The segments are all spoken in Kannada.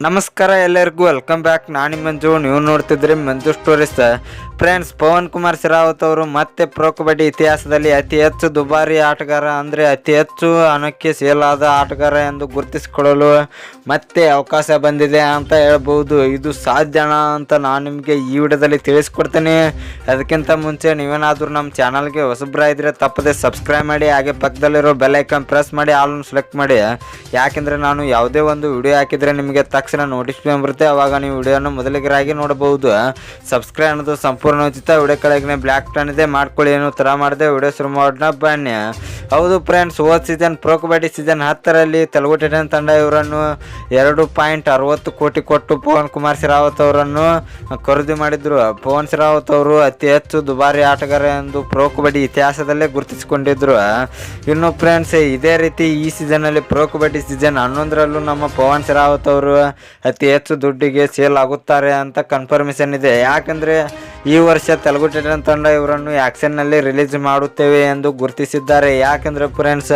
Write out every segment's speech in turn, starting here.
ನಮಸ್ಕಾರ ಎಲ್ಲರಿಗೂ ವೆಲ್ಕಮ್ ಬ್ಯಾಕ್. ನಾನು ಮಂಜು, ನೀವು ನೋಡ್ತಿದ್ರಿ ಮಂಜು ಸ್ಟೋರೀಸ್. ಫ್ರೆಂಡ್ಸ್, ಪವನ್ ಕುಮಾರ್ ಶರಾವತ್ ಅವರು ಮತ್ತೆ ಪ್ರೊ ಕಬಡ್ಡಿ ಇತಿಹಾಸದಲ್ಲಿ ಅತಿ ಹೆಚ್ಚು ದುಬಾರಿ ಆಟಗಾರ ಅಂದರೆ ಅತಿ ಹೆಚ್ಚು ಹಣಕ್ಕೆ ಸೇಲಾದ ಆಟಗಾರ ಎಂದು ಗುರುತಿಸಿಕೊಳ್ಳಲು ಮತ್ತೆ ಅವಕಾಶ ಬಂದಿದೆ ಅಂತ ಹೇಳ್ಬೋದು. ಇದು ಸಾಧ್ಯನಾ ಅಂತ ನಾನು ನಿಮಗೆ ಈ ವಿಡಿಯೋದಲ್ಲಿ ತಿಳಿಸ್ಕೊಡ್ತೇನೆ. ಅದಕ್ಕಿಂತ ಮುಂಚೆ ನೀವೇನಾದರೂ ನಮ್ಮ ಚಾನಲ್ಗೆ ಹೊಸಬ್ರಾಯಿದ್ರೆ ತಪ್ಪದೆ ಸಬ್ಸ್ಕ್ರೈಬ್ ಮಾಡಿ, ಹಾಗೆ ಪಕ್ಕದಲ್ಲಿರೋ ಬೆಲ್ ಐಕಾನ್ ಪ್ರೆಸ್ ಮಾಡಿ ಆಲ್ನ ಸೆಲೆಕ್ಟ್ ಮಾಡಿ. ಯಾಕೆಂದರೆ ನಾನು ಯಾವುದೇ ಒಂದು ವಿಡಿಯೋ ಹಾಕಿದರೆ ನಿಮಗೆ ತಕ್ಷಣ ನೋಟಿಫಿಕೇಶನ್ ಬರುತ್ತೆ, ಅವಾಗ ನೀವು ವಿಡಿಯೋನ ಮೊದಲಿಗರಾಗಿ ನೋಡಬಹುದು. ಸಬ್ಸ್ಕ್ರೈಬ್ ಅನ್ನೋದು ಸಂಪೂರ್ಣ ಉಚಿತ. ವಿಡಿಯೋ ಕೆಳಗೆ ಬ್ಲ್ಯಾಕ್ ಟನ್ ಇದೆ, ಮಾಡ್ಕೊಳ್ಳಿ. ಏನೋ ಥರ ಮಾಡಿದೆ ವಿಡಿಯೋ ಶುರು ಮಾಡೋಣ ಬನ್ನಿ. ಹೌದು ಫ್ರೆಂಡ್ಸ್, ಹೋದ ಸೀಸನ್ ಪ್ರೊ ಕಬಡ್ಡಿ ಸೀಸನ್ 10ರಲ್ಲಿ ತೆಲುಗು ಟೈಟನ್ ತಂಡ ಇವರನ್ನು 2.60 ಕೋಟಿ ಕೊಟ್ಟು ಪವನ್ ಕುಮಾರ್ ಶರಾವತ್ ಅವರನ್ನು ಖರೀದಿ ಮಾಡಿದ್ರು. ಪವನ್ ಶರಾವತ್ ಅವರು ಅತಿ ಹೆಚ್ಚು ದುಬಾರಿ ಆಟಗಾರ ಎಂದು ಪ್ರೊ ಕಬಡ್ಡಿ ಇತಿಹಾಸದಲ್ಲೇ ಗುರುತಿಸಿಕೊಂಡಿದ್ರು. ಇನ್ನು ಫ್ರೆಂಡ್ಸ್, ಇದೇ ರೀತಿ ಈ ಸೀಸನ್ನಲ್ಲಿ ಪ್ರೊ ಕಬಡ್ಡಿ ಸೀಸನ್ 11ರಲ್ಲೂ ನಮ್ಮ ಪವನ್ ಶರಾವತ್ ಅವರು ಅತಿ ಹೆಚ್ಚು ದುಡ್ಡಿಗೆ ಸೇಲ್ ಆಗುತ್ತಾರೆ ಅಂತ ಕನ್ಫರ್ಮೇಷನ್ ಇದೆ. ಯಾಕಂದರೆ ಈ ವರ್ಷ ತೆಲುಗು ಟೈಟನ್ ತಂಡ ಇವರನ್ನು ಆ್ಯಕ್ಷನ್ನಲ್ಲಿ ರಿಲೀಸ್ ಮಾಡುತ್ತೇವೆ ಎಂದು ಗುರುತಿಸಿದ್ದಾರೆ. ಯಾಕಂದರೆ ಫ್ರೆಂಡ್ಸ್,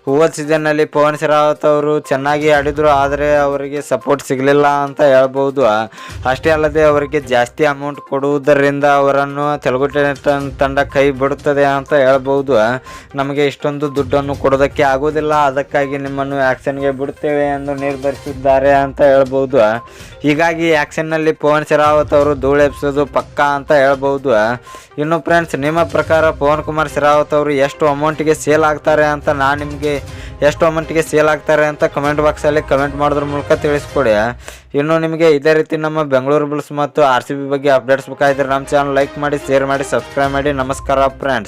ಹೋದ ಸೀಸನ್ನಲ್ಲಿ ಪವನ್ ಶರಾವತ್ ಅವರು ಚೆನ್ನಾಗಿ ಆಡಿದರು, ಆದರೆ ಅವರಿಗೆ ಸಪೋರ್ಟ್ ಸಿಗಲಿಲ್ಲ ಅಂತ ಹೇಳ್ಬೋದು. ಅಷ್ಟೇ ಅಲ್ಲದೆ ಅವರಿಗೆ ಜಾಸ್ತಿ ಅಮೌಂಟ್ ಕೊಡುವುದರಿಂದ ಅವರನ್ನು ತೆಲುಗು ಟೈಟನ್ ತಂಡ ಕೈ ಬಿಡುತ್ತದೆ ಅಂತ ಹೇಳ್ಬೋದು. ನಮಗೆ ಇಷ್ಟೊಂದು ದುಡ್ಡನ್ನು ಕೊಡೋದಕ್ಕೆ ಆಗೋದಿಲ್ಲ, ಅದಕ್ಕಾಗಿ ನಿಮ್ಮನ್ನು ಆ್ಯಕ್ಷನ್ಗೆ ಬಿಡುತ್ತೇವೆ ಎಂದು ನಿರ್ಧರಿಸಿದ್ದಾರೆ ಅಂತ ಹೇಳ್ಬೋದು. ಹೀಗಾಗಿ ಆ್ಯಕ್ಷನ್ನಲ್ಲಿ ಪವನ್ ಶರಾವತ್ ಅವರು ಧೂಳೆಬ್ಸೋದು ಪಕ್ಕಾ ಅಂತ ಹೇಳ್ಬೋದು. ಇನ್ನು ಫ್ರೆಂಡ್ಸ್, ನಿಮ್ಮ ಪ್ರಕಾರ ಪವನ್ ಕುಮಾರ್ ಶರಾವತ್ ಅವರು ಎಷ್ಟು ಅಮೌಂಟಿಗೆ ಸೇಲ್ ಆಗ್ತಾರೆ ಅಂತ ಕಮೆಂಟ್ ಬಾಕ್ಸಲ್ಲಿ ಕಮೆಂಟ್ ಮಾಡೋದ್ರ ಮೂಲಕ ತಿಳಿಸ್ಕೊಡಿ. ಇನ್ನು ನಿಮಗೆ ಇದೇ ರೀತಿ ನಮ್ಮ ಬೆಂಗಳೂರು ಬುಲ್ಸ್ ಮತ್ತು RCB ಬಗ್ಗೆ ಅಪ್ಡೇಟ್ಸ್ ಬೇಕಾಗಿದ್ದರೆ ನಮ್ಮ ಚಾನಲ್ ಲೈಕ್ ಮಾಡಿ, ಶೇರ್ ಮಾಡಿ, ಸಬ್ಸ್ಕ್ರೈಬ್ ಮಾಡಿ. ನಮಸ್ಕಾರ ಫ್ರೆಂಡ್ಸ್.